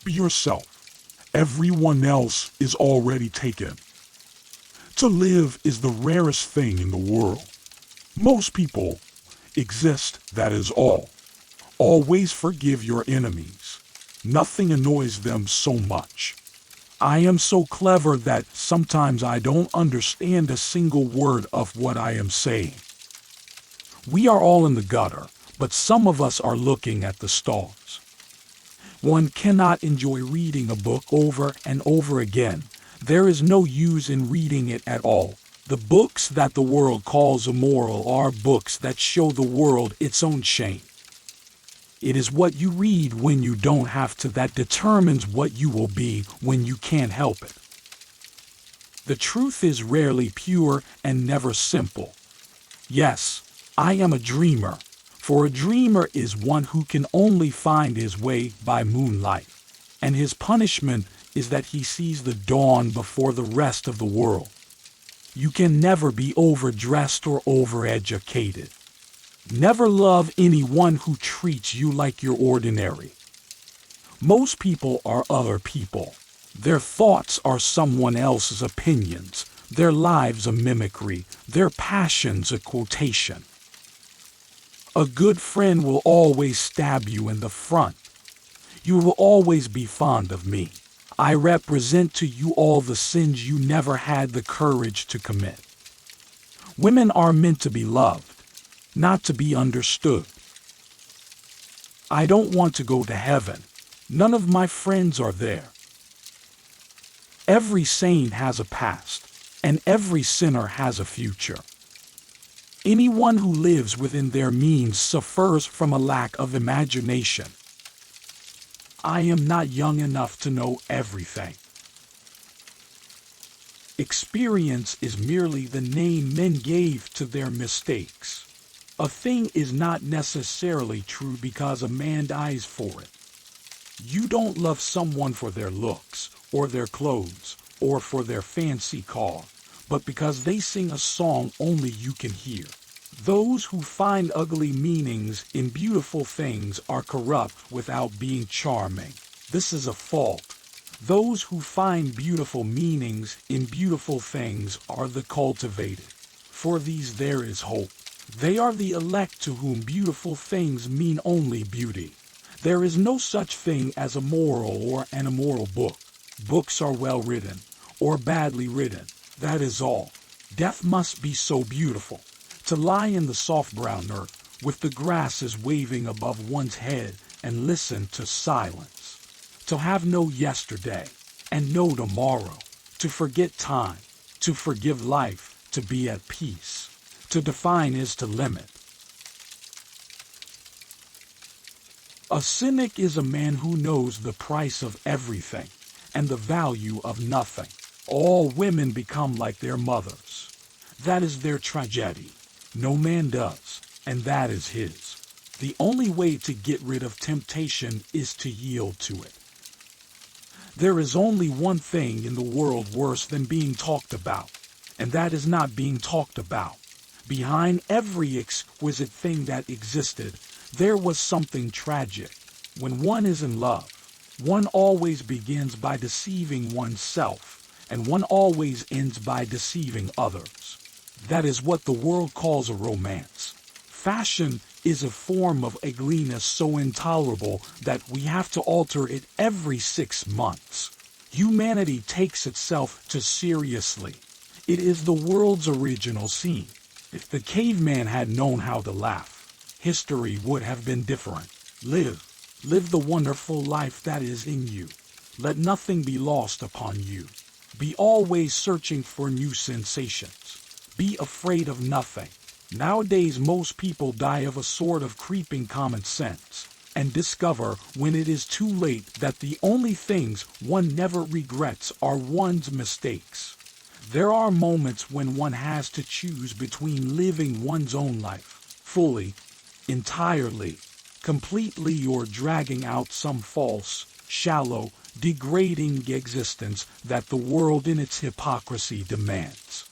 be yourself. Everyone else is already taken. To live is the rarest thing in the world. Most people exist, that is all. Always forgive your enemies. Nothing annoys them so much. I am so clever that sometimes I don't understand a single word of what I am saying. We are all in the gutter, but some of us are looking at the stars. One cannot enjoy reading a book over and over again. There is no use in reading it at all. The books that the world calls immoral are books that show the world its own shame. It is what you read when you don't have to that determines what you will be when you can't help it. The truth is rarely pure and never simple. Yes, I am a dreamer, for a dreamer is one who can only find his way by moonlight, and his punishment is that he sees the dawn before the rest of the world. You can never be overdressed or overeducated. Never love anyone who treats you like you're ordinary. Most people are other people. Their thoughts are someone else's opinions, their lives a mimicry, their passions a quotation. A good friend will always stab you in the front. You will always be fond of me. I represent to you all the sins you never had the courage to commit. Women are meant to be loved, not to be understood. I don't want to go to heaven. None of my friends are there. Every saint has a past, and every sinner has a future. Anyone who lives within their means suffers from a lack of imagination. I am not young enough to know everything. Experience is merely the name men gave to their mistakes. A thing is not necessarily true because a man dies for it. You don't love someone for their looks, or their clothes, or for their fancy car, but because they sing a song only you can hear. Those who find ugly meanings in beautiful things are corrupt without being charming. This is a fault. Those who find beautiful meanings in beautiful things are the cultivated. For these there is hope. They are the elect to whom beautiful things mean only beauty. There is no such thing as a moral or an immoral book. Books are well written, or badly written. That is all. Death must be so beautiful. To lie in the soft brown earth, with the grasses waving above one's head, and listen to silence. To have no yesterday, and no tomorrow. To forget time, to forgive life, to be at peace. To define is to limit. A cynic is a man who knows the price of everything and the value of nothing. All women become like their mothers. That is their tragedy. No man does, and that is his. The only way to get rid of temptation is to yield to it. There is only one thing in the world worse than being talked about, and that is not being talked about. Behind every exquisite thing that existed, there was something tragic. When one is in love, one always begins by deceiving oneself, and one always ends by deceiving others. That is what the world calls a romance. Fashion is a form of ugliness so intolerable that we have to alter it every 6 months. Humanity takes itself too seriously. It is the world's original sin. If the caveman had known how to laugh, history would have been different. Live the wonderful life that is in you. Let nothing be lost upon you. Be always searching for new sensations. Be afraid of nothing. Nowadays most people die of a sort of creeping common sense, and discover when it is too late that the only things one never regrets are one's mistakes. There are moments when one has to choose between living one's own life, fully, entirely, completely, or dragging out some false, shallow, degrading existence that the world in its hypocrisy demands.